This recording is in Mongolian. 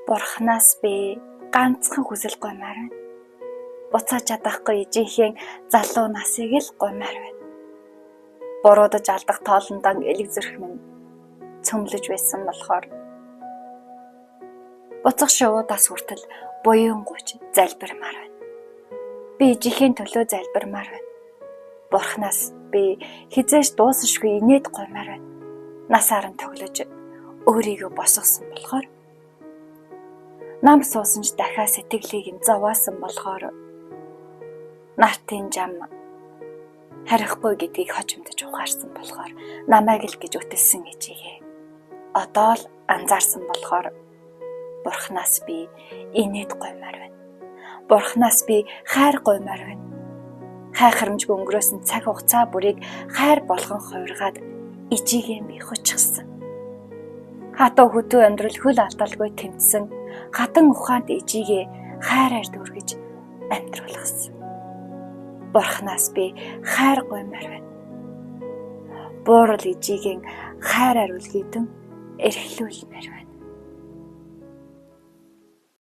Бурханаас би ганцхан хүсэл гуймаар байна. Буцааж чадахгүй ижийнхээ залуу насыг л гуймаар байна. Буруудаж алдах тоолондоо элэг зүрх минь цөмлөж байсан болохоор буцах шувуудаас хүртэл буян гуйж залбирмаар байна. Би ижийнхээ төлөө залбирмаар байна. Бурханаас би хизээж дуусашгүй инээд гуймаар байна. Насаар нь тоглож өөрийгөө босгосон болохоор нам суусанч дахиад сэтгэлийг нь зовоосон болохоор нартын жам харихгүй гэдгийг хожимдож ухаарсан болохоор намайг л гэж үтэлсэн ижигээ одоо л анзаарсан болохоор Бурханаас би инээд гуймаар байна. Бурханаас би хайр гуймаар байна. Хайхрамжгүй өнгөрөөсөн цаг хугацаа бүрийг хайр болгон хувиргаад ижигээ би хүчгсэн. Хатуу хөтөө амьдрал хөл алдалгүй тэмцсэн хатан ухаанд ижигээ хайраар дүүргэж амьдруулсан. Бурханаас би хайр гуймаар байна. Буурал ижигийн хайраар үлгийдэн эрхлүүлмээр байна.